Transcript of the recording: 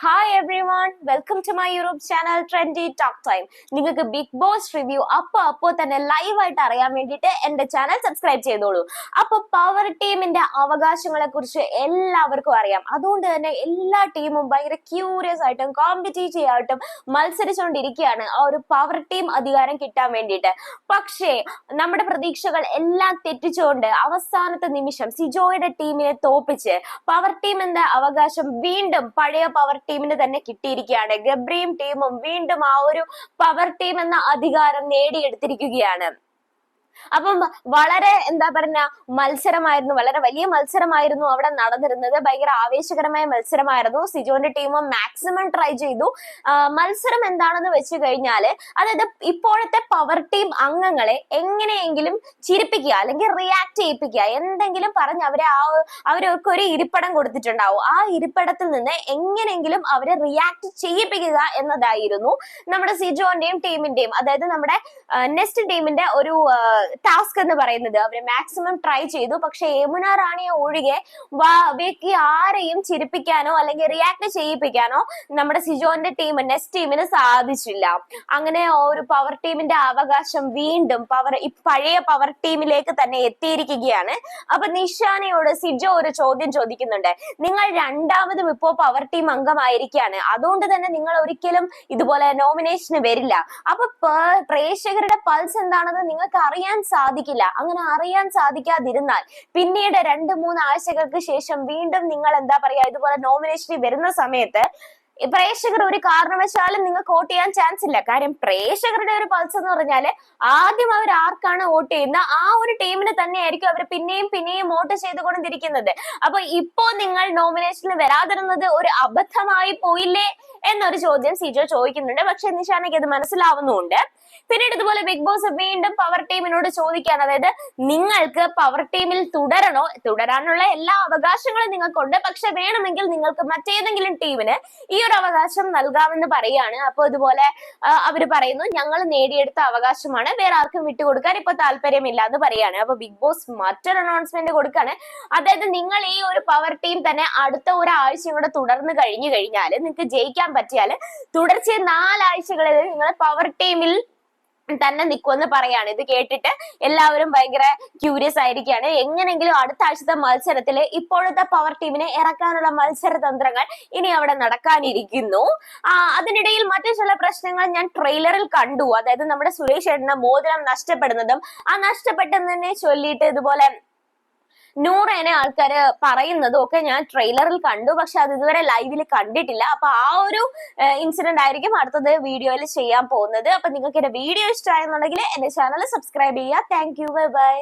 Hi everyone, welcome to my YouTube channel trendy talk time. നിങ്ങൾക്ക് Bigg Boss review അപ്പോൾ തന്നെ ലൈവായിട്ട് അറിയാൻ വേണ്ടിയിട്ട് എന്റെ ചാനൽ സബ്സ്ക്രൈബ് ചെയ്തോളൂ. അപ്പൊ പവർ ടീമിന്റെ അവകാശങ്ങളെ കുറിച്ച് എല്ലാവർക്കും അറിയാം. അതുകൊണ്ട് തന്നെ എല്ലാ ടീമും ഭയങ്കര ക്യൂരിയസ് ആയിട്ടും കോമ്പറ്റീറ്റീവ് ആയിട്ടും മത്സരിച്ചുകൊണ്ടിരിക്കുകയാണ് ആ ഒരു പവർ ടീം അധികാരം കിട്ടാൻ വേണ്ടിയിട്ട്. പക്ഷേ നമ്മുടെ പ്രതീക്ഷകൾ എല്ലാം തെറ്റിച്ചുകൊണ്ട് അവസാനത്തെ നിമിഷം സിജോയുടെ ടീമിനെ തോപ്പിച്ച് പവർ ടീമിന്റെ അവകാശം വീണ്ടും പഴയ പവർ ടീമിന് തന്നെ കിട്ടിയിരിക്കുകയാണ്. ഗബ്രിയും ടീമും വീണ്ടും ആ ഒരു പവർ ടീം എന്ന അധികാരം നേടിയെടുത്തിരിക്കുകയാണ്. അപ്പം വളരെ മത്സരമായിരുന്നു, വളരെ വലിയ മത്സരമായിരുന്നു അവിടെ നടന്നിരുന്നത്. ഭയങ്കര ആവേശകരമായ മത്സരമായിരുന്നു. സിജോന്റെ ടീം മാക്സിമം ട്രൈ ചെയ്തു. മത്സരം എന്താണെന്ന് വെച്ച് കഴിഞ്ഞാല്, അതായത് ഇപ്പോഴത്തെ പവർ ടീം അംഗങ്ങളെ എങ്ങനെയെങ്കിലും ചിരിപ്പിക്കുക അല്ലെങ്കിൽ റിയാക്ട് ചെയ്യിപ്പിക്കുക, എന്തെങ്കിലും പറഞ്ഞ് അവരൊക്കെ ഒരു ഇരിപ്പിടം കൊടുത്തിട്ടുണ്ടാവും. ആ ഇരിപ്പിടത്തിൽ നിന്ന് എങ്ങനെയെങ്കിലും അവരെ റിയാക്ട് ചെയ്യിപ്പിക്കുക എന്നതായിരുന്നു നമ്മുടെ സിജോന്റെയും ടീമിന്റെയും, അതായത് നമ്മുടെ നെക്സ്റ്റ് ടീമിന്റെ ഒരു ടാസ്ക് എന്ന് പറയുന്നത്. അവര് മാക്സിമം ട്രൈ ചെയ്തു. പക്ഷെ യമുന റാണിയെ ഒഴികെ ബാക്കി ആരെയും ചിരിപ്പിക്കാനോ അല്ലെങ്കിൽ റിയാക്ട് ചെയ്യിപ്പിക്കാനോ നമ്മുടെ സിജോന്റെ ടീം നെക്സ്റ്റ് ടീമിന് സാധിച്ചില്ല. അങ്ങനെ ഒരു പവർ ടീമിന്റെ അവകാശം വീണ്ടും പഴയ പവർ ടീമിലേക്ക് തന്നെ എത്തിയിരിക്കുകയാണ്. അപ്പൊ നിഷാനയോട് സിജോ ഒരു ചോദ്യം ചോദിക്കുന്നുണ്ട്. നിങ്ങൾ രണ്ടാമതും ഇപ്പോ പവർ ടീം അംഗമായിരിക്കുകയാണ്, അതുകൊണ്ട് തന്നെ നിങ്ങൾ ഒരിക്കലും ഇതുപോലെ നോമിനേഷന് വരില്ല. അപ്പൊ പ്രേക്ഷകരുടെ പൾസ് എന്താണെന്ന് നിങ്ങൾക്ക് അറിയാൻ സാധിക്കില്ല. അങ്ങനെ അറിയാൻ സാധിക്കാതിരുന്നാൽ പിന്നീട് 2-3 ആഴ്ചകൾക്ക് ശേഷം വീണ്ടും നിങ്ങൾ ഇതുപോലെ നോമിനേഷനിൽ വരുന്ന സമയത്ത് പ്രേക്ഷകർ ഒരു കാരണവശാലും നിങ്ങൾക്ക് വോട്ട് ചെയ്യാൻ ചാൻസ് ഇല്ല. കാര്യം പ്രേക്ഷകരുടെ ഒരു പൾസ് എന്ന് പറഞ്ഞാല് ആദ്യം അവർ ആർക്കാണ് വോട്ട് ചെയ്യുന്നത് ആ ഒരു ടീമിന് തന്നെയായിരിക്കും അവർ പിന്നെയും വോട്ട് ചെയ്തുകൊണ്ടിരിക്കുന്നത്. അപ്പൊ ഇപ്പോ നിങ്ങൾ നോമിനേഷനിൽ വരാതിരുന്നത് ഒരു അബദ്ധമായി പോയില്ലേ എന്നൊരു ചോദ്യം സിജോ ചോദിക്കുന്നുണ്ട്. പക്ഷെ നിഷാനയ്ക്ക് അത് മനസ്സിലാവുന്നുണ്ട്. പിന്നീട് ഇതുപോലെ ബിഗ് ബോസ് വീണ്ടും പവർ ടീമിനോട് ചോദിക്കുകയാണ്, അതായത് നിങ്ങൾക്ക് പവർ ടീമിൽ തുടരാനുള്ള എല്ലാ അവകാശങ്ങളും നിങ്ങൾക്കുണ്ട്, പക്ഷെ വേണമെങ്കിൽ നിങ്ങൾക്ക് മറ്റേതെങ്കിലും ടീമിന് ഈ ഒരു അവകാശം നൽകാമെന്ന് പറയാണ്. അപ്പൊ ഇതുപോലെ അവര് പറയുന്നു, ഞങ്ങൾ നേടിയെടുത്ത അവകാശമാണ്, വേറെ ആർക്കും വിട്ടുകൊടുക്കാൻ ഇപ്പൊ താല്പര്യമില്ല എന്ന് പറയാണ്. അപ്പൊ ബിഗ് ബോസ് മറ്റൊരു അനൗൺസ്മെന്റ് കൊടുക്കാണ്. അതായത് നിങ്ങൾ ഈ ഒരു പവർ ടീം തന്നെ അടുത്ത ഒരാഴ്ചയും കൂടെ തുടർന്ന് കഴിഞ്ഞാൽ നിങ്ങൾക്ക് ജയിക്കാൻ പറ്റിയാൽ തുടർച്ചയായി 4 ആഴ്ചകളിൽ നിങ്ങൾ പവർ ടീമിൽ തന്നെ നിൽക്കുമെന്ന് പറയാണ്. ഇത് കേട്ടിട്ട് എല്ലാവരും ഭയങ്കര ക്യൂരിയസ് ആയിരിക്കുകയാണ്. എങ്ങനെങ്കിലും അടുത്ത ആഴ്ചത്തെ മത്സരത്തിൽ ഇപ്പോഴത്തെ പവർ ടീമിനെ ഇറക്കാനുള്ള മത്സരതന്ത്രങ്ങൾ ഇനി അവിടെ നടക്കാനിരിക്കുന്നു. അതിനിടയിൽ മറ്റു ചില പ്രശ്നങ്ങൾ ഞാൻ ട്രെയിലറിൽ കണ്ടു. അതായത് നമ്മുടെ സുരേഷ് ഏട്ടന് മോതിരം നഷ്ടപ്പെടുന്നതും ആ നഷ്ടപ്പെട്ടതിനെ ചൊല്ലിയിട്ട് ഇതുപോലെ നൂറേനെ ആൾക്കാര് പറയുന്നതും ഒക്കെ ഞാൻ ട്രെയിലറിൽ കണ്ടു. പക്ഷെ അത് ഇതുവരെ ലൈവിൽ കണ്ടിട്ടില്ല. അപ്പൊ ആ ഒരു ഇൻസിഡന്റ് ആയിരിക്കും അടുത്തത് വീഡിയോയിൽ ചെയ്യാൻ പോകുന്നത്. അപ്പൊ നിങ്ങൾക്ക് എന്റെ വീഡിയോ ഇഷ്ടമായെന്നുണ്ടെങ്കിൽ എന്റെ ചാനൽ സബ്സ്ക്രൈബ് ചെയ്യുക. Thank you, bye bye.